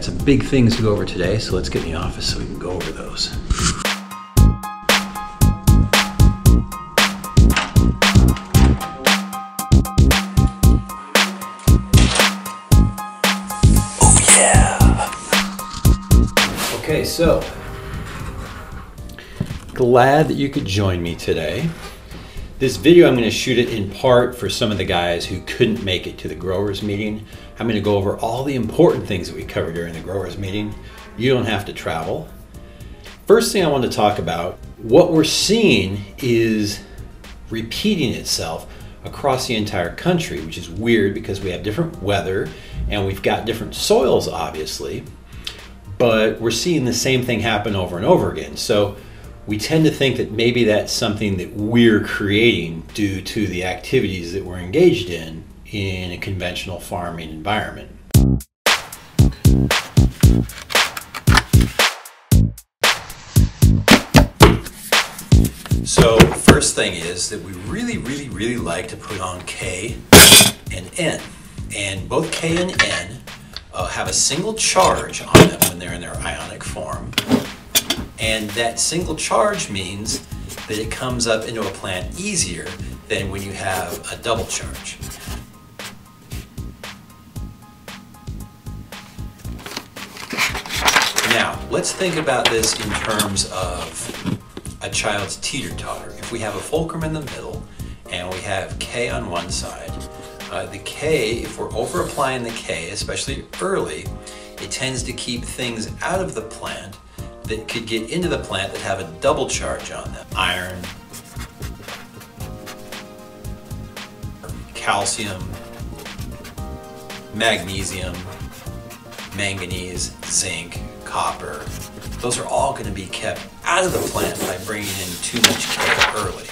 got some big things to go over today, so let's get in the office so we can go over those. Okay, so glad that you could join me today. This video, I'm going to shoot it in part for some of the guys who couldn't make it to the growers meeting. I'm going to go over all the important things that we covered during the growers meeting. You don't have to travel. First thing I want to talk about, what we're seeing is repeating itself across the entire country, which is weird because we have different weather and we've got different soils, obviously. But we're seeing the same thing happen over and over again. So we tend to think that maybe that's something that we're creating due to the activities that we're engaged in a conventional farming environment. So first thing is that we really like to put on K and N. And both K and N have a single charge on them when they're in their ionic form. And that single charge means that it comes up into a plant easier than when you have a double charge. Now, let's think about this in terms of a child's teeter-totter. If we have a fulcrum in the middle and we have K on one side, the K, if we're over-applying the K, especially early, it tends to keep things out of the plant that could get into the plant that have a double charge on them. Iron, calcium, magnesium, manganese, zinc, copper. Those are all going to be kept out of the plant by bringing in too much K early.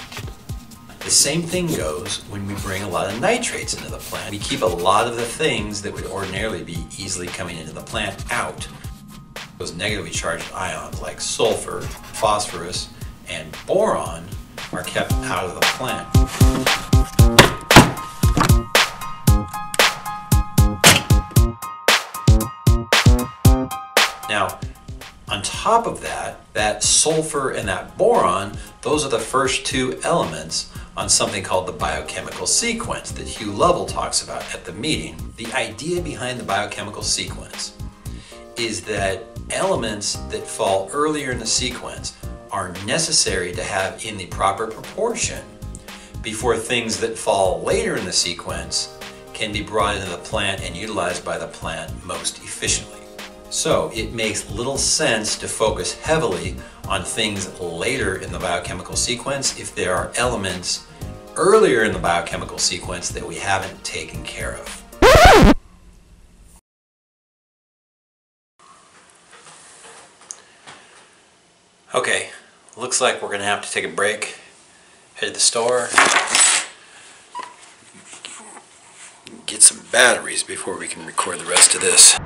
The same thing goes when we bring a lot of nitrates into the plant. We keep a lot of the things that would ordinarily be easily coming into the plant out. Those negatively charged ions like sulfur, phosphorus, and boron are kept out of the plant. Now, on top of that, that sulfur and that boron, those are the first two elements on something called the biochemical sequence that Hugh Lovell talks about at the meeting. The idea behind the biochemical sequence is that elements that fall earlier in the sequence are necessary to have in the proper proportion before things that fall later in the sequence can be brought into the plant and utilized by the plant most efficiently. So it makes little sense to focus heavily on things later in the biochemical sequence if there are elements earlier in the biochemical sequence that we haven't taken care of. Okay, looks like we're gonna have to take a break, head to the store, get some batteries before we can record the rest of this.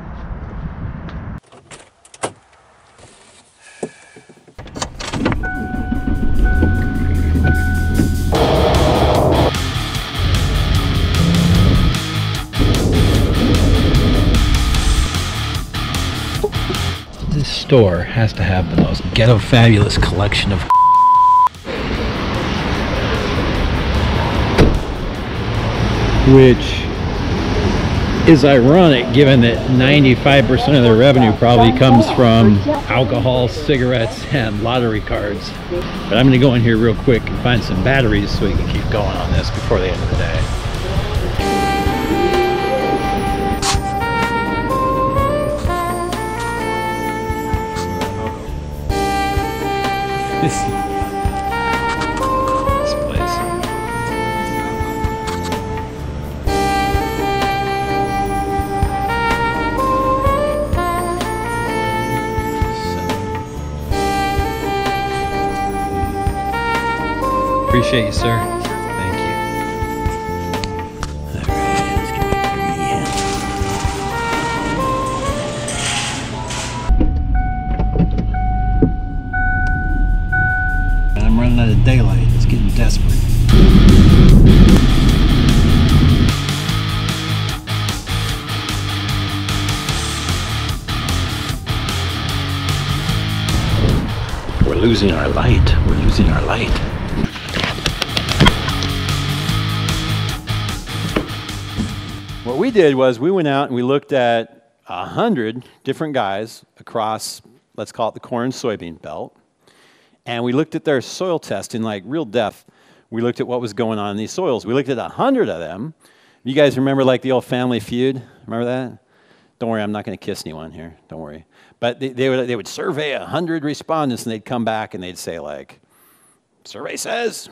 This store has to have the most ghetto fabulous collection of which is ironic given that 95% of their revenue probably comes from alcohol, cigarettes, and lottery cards. But I'm going to go in here real quick and find some batteries so we can keep going on this before the end of the day. This place. Appreciate you, sir. Thank you. All right, let's get my 3 in. I'm running out of daylight. It's getting desperate. losing our light. We're losing our light. What we did was we went out and we looked at 100 different guys across, let's call it the corn and soybean belt. And we looked at their soil test in like real depth. We looked at what was going on in these soils. We looked at 100 of them. You guys remember like the old Family Feud? Remember that? Don't worry, I'm not going to kiss anyone here. Don't worry. But they would survey 100 respondents, and they'd come back and they'd say like, survey says.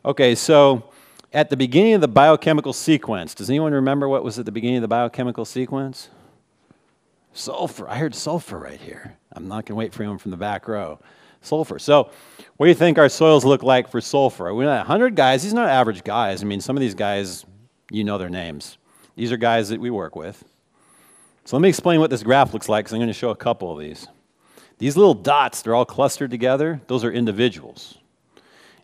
Okay, so at the beginning of the biochemical sequence, does anyone remember what was at the beginning of the biochemical sequence? Sulfur. I heard sulfur right here. I'm not going to wait for anyone from the back row. Sulfur. So what do you think our soils look like for sulfur? We got 100 guys. These are not average guys. I mean, some of these guys, you know their names. These are guys that we work with. So let me explain what this graph looks like, because I'm going to show a couple of these. These little dots, they're all clustered together. Those are individuals.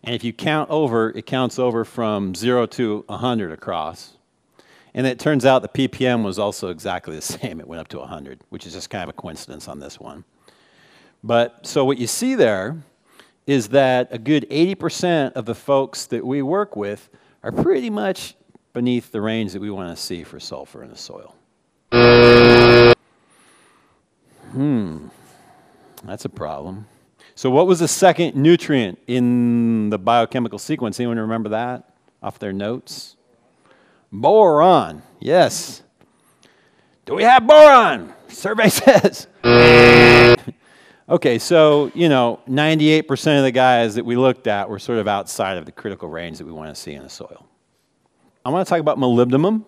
And if you count over, it counts over from 0 to 100 across. And it turns out the ppm was also exactly the same. It went up to 100, which is just kind of a coincidence on this one. But so what you see there is that a good 80% of the folks that we work with are pretty much beneath the range that we want to see for sulfur in the soil. That's a problem. So what was the second nutrient in the biochemical sequence? Anyone remember that off their notes? Boron, yes. Do we have boron? Survey says. Okay, so, 98% of the guys that we looked at were sort of outside of the critical range that we want to see in the soil. I want to talk about molybdenum,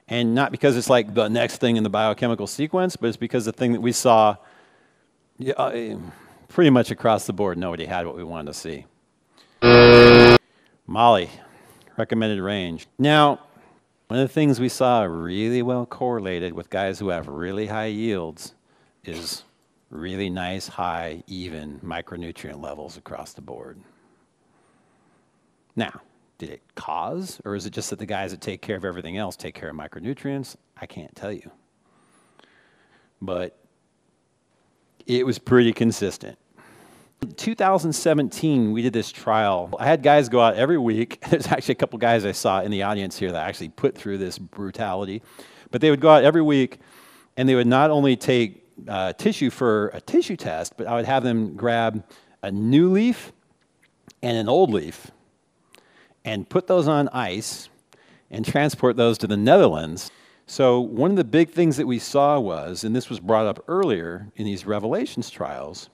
and not because it's like the next thing in the biochemical sequence, but it's because the thing that we saw pretty much across the board, nobody had what we wanted to see. Moly, recommended range. Now, one of the things we saw really well correlated with guys who have really high yields is really nice, high, even micronutrient levels across the board. Now, did it cause, or is it just that the guys that take care of everything else take care of micronutrients? I can't tell you. But it was pretty consistent. In 2017, we did this trial. I had guys go out every week. There's actually a couple guys I saw in the audience here that actually put through this brutality. But they would go out every week, and they would not only take tissue for a tissue test, but I would have them grab a new leaf and an old leaf and put those on ice and transport those to the Netherlands. So one of the big things that we saw was, and this was brought up earlier in these Revelations trials,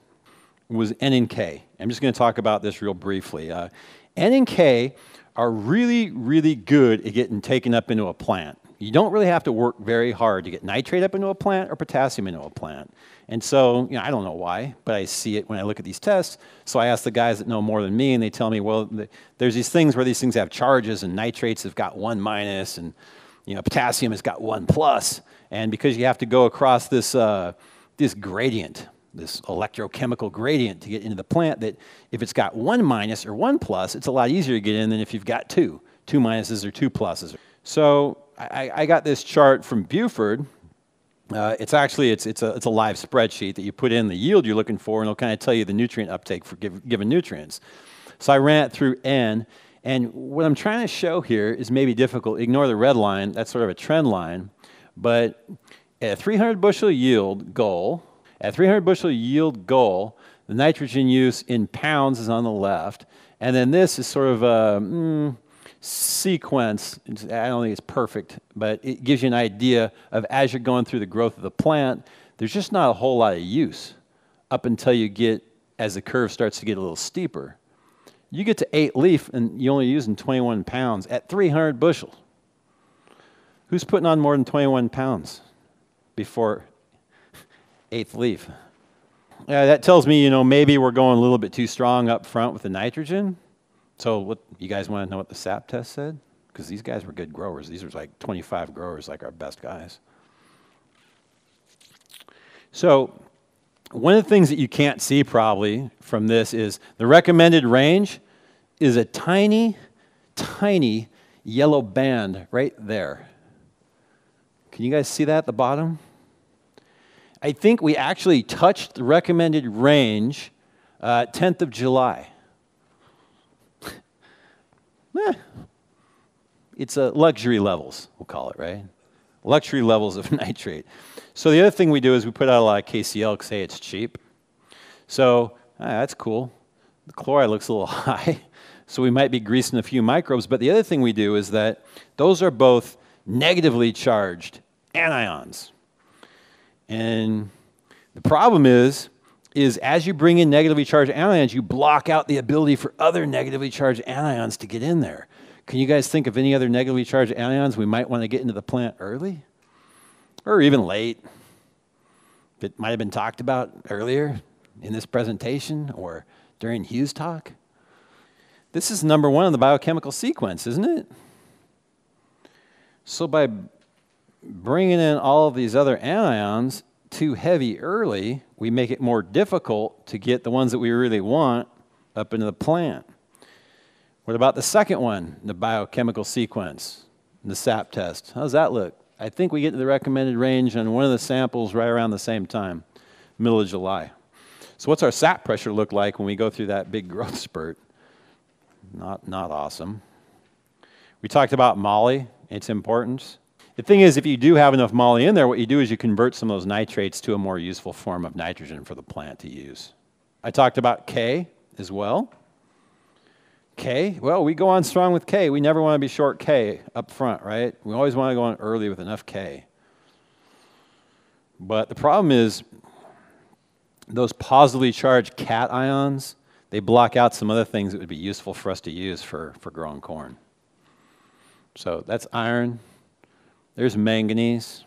was N and K. I'm just going to talk about this real briefly. N and K are really, really good at getting taken up into a plant. You don't really have to work very hard to get nitrate up into a plant or potassium into a plant. And so, I don't know why, but I see it when I look at these tests. So I ask the guys that know more than me, and they tell me, well, there's these things where these things have charges, and nitrates have got 1-, and potassium has got 1+. And because you have to go across this this gradient, this electrochemical gradient to get into the plant, that if it's got 1- or 1+, it's a lot easier to get in than if you've got 2 minuses or 2+. So I got this chart from Buford. It's a live spreadsheet that you put in the yield you're looking for, and it'll kind of tell you the nutrient uptake for given nutrients. So I ran it through N, and what I'm trying to show here is maybe difficult. Ignore the red line. That's sort of a trend line. But at a 300 bushel yield goal, the nitrogen use in pounds is on the left, and then this is sort of a sequence. I don't think it's perfect, but it gives you an idea of as you're going through the growth of the plant, there's just not a whole lot of use up until you get, as the curve starts to get a little steeper. You get to 8 leaf and you're only using 21 pounds at 300 bushels. Who's putting on more than 21 pounds before 8th leaf? That tells me, maybe we're going a little bit too strong up front with the nitrogen. So what, you guys want to know what the SAP test said? Because these guys were good growers. These were like 25 growers, like our best guys. So one of the things that you can't see probably from this is the recommended range is a tiny, tiny yellow band right there. Can you guys see that at the bottom? I think we actually touched the recommended range 10th of July. It's luxury levels, we'll call it, right? Luxury levels of nitrate. So the other thing we do is we put out a lot of KCl because, hey, it's cheap. So that's cool. The chloride looks a little high, so we might be greasing a few microbes. But the other thing we do is that those are both negatively charged anions. And the problem is as you bring in negatively charged anions, you block out the ability for other negatively charged anions to get in there. Can you guys think of any other negatively charged anions we might want to get into the plant early? Or even late? That might have been talked about earlier in this presentation or during Hugh's talk? This is number 1 in the biochemical sequence, isn't it? So by bringing in all of these other anions too heavy early, we make it more difficult to get the ones that we really want up into the plant. What about the second one, the biochemical sequence, the SAP test? How does that look? I think we get to the recommended range on one of the samples right around the same time, middle of July. So what's our sap pressure look like when we go through that big growth spurt? Not awesome. We talked about moly, its importance. The thing is, if you do have enough moly in there, what you do is you convert some of those nitrates to a more useful form of nitrogen for the plant to use. I talked about K as well. K, well, we go on strong with K. We never want to be short K up front, right? We always want to go on early with enough K. But the problem is those positively charged cations, they block out some other things that would be useful for us to use for growing corn. So that's iron. There's manganese.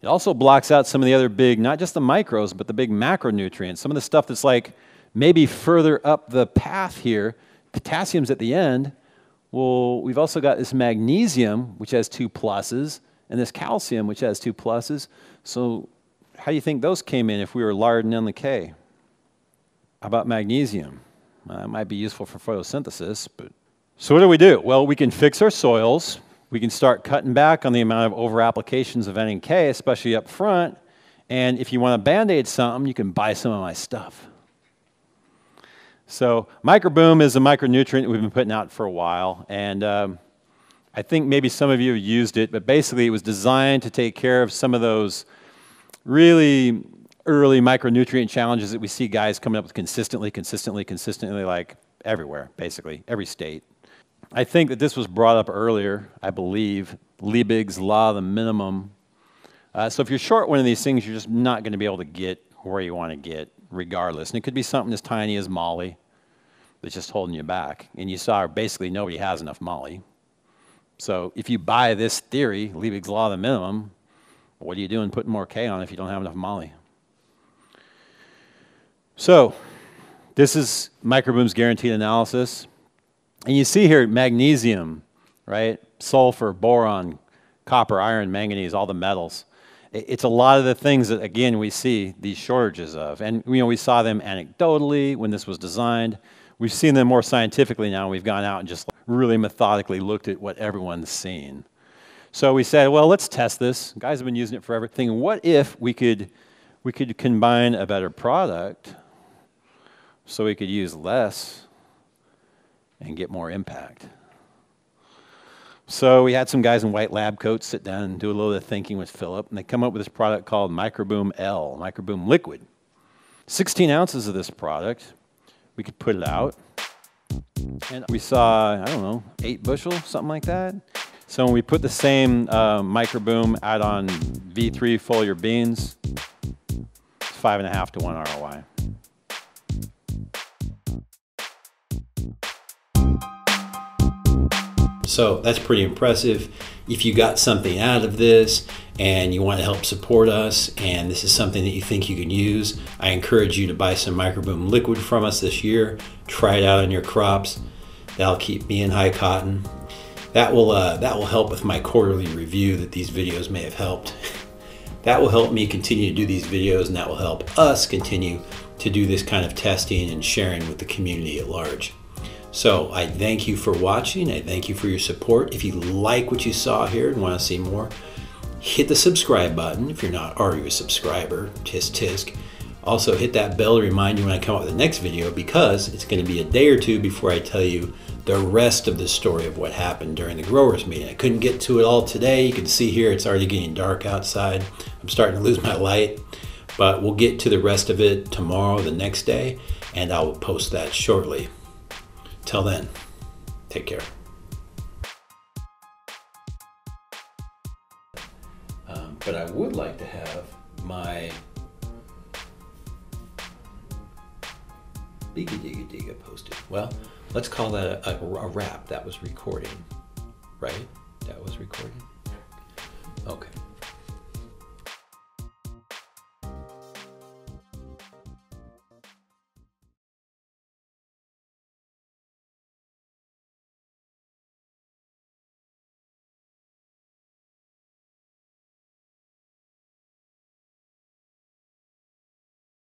It also blocks out some of the other big, not just the micros, but the big macronutrients. Some of the stuff that's like maybe further up the path here. Potassium's at the end. Well, we've also got this magnesium, which has 2 pluses, and this calcium, which has 2 pluses. So how do you think those came in if we were larding in the K? How about magnesium? It might be useful for photosynthesis, but... So what do? Well, we can fix our soils. We can start cutting back on the amount of over-applications of NK, especially up front. And if you want to Band-Aid something, you can buy some of my stuff. So Microboom is a micronutrient that we've been putting out for a while. And I think maybe some of you have used it, but basically it was designed to take care of some of those really early micronutrient challenges that we see guys coming up with consistently, like everywhere, basically, every state. I think that this was brought up earlier, I believe, Liebig's law of the minimum. So if you're short one of these things, you're just not going to be able to get where you want to get regardless. And it could be something as tiny as moly that's just holding you back. And you saw basically nobody has enough moly. So if you buy this theory, Liebig's law of the minimum, what are you doing putting more K on if you don't have enough moly? So this is Microboom's guaranteed analysis. And you see here magnesium, right? Sulfur, boron, copper, iron, manganese, all the metals. It's a lot of the things that, again, we see these shortages of. And we saw them anecdotally when this was designed. We've seen them more scientifically now. We've gone out and just really methodically looked at what everyone's seen. So we said, well, let's test this. Guys have been using it for everything. What if we could combine a better product so we could use less and get more impact? So we had some guys in white lab coats sit down and do a little bit of thinking with Philip, and they come up with this product called Microboom L, Microboom Liquid. 16 ounces of this product, we could put it out, and we saw, I don't know, 8 bushel, something like that. So when we put the same Microboom out on V3 foliar beans, it's 5.5 to 1 ROI. So that's pretty impressive. If you got something out of this and you want to help support us and this is something that you think you can use, I encourage you to buy some Microboom Liquid from us this year. Try it out on your crops. That'll keep me in high cotton. That will help with my quarterly review that these videos may have helped. That will help me continue to do these videos, and that will help us continue to do this kind of testing and sharing with the community at large. So I thank you for watching. I thank you for your support. If you like what you saw here and want to see more, hit the subscribe button if you're not already a subscriber, tisk tisk. Also hit that bell to remind you when I come out with the next video, because it's going to be a day or two before I tell you the rest of the story of what happened during the growers meeting. I couldn't get to it all today. You can see here it's already getting dark outside. I'm starting to lose my light, but we'll get to the rest of it tomorrow, the next day, and I'll post that shortly. Till then, take care. But I would like to have my Digga Digga Digga posted. Well, let's call that a wrap. That was recording, right? That was recording.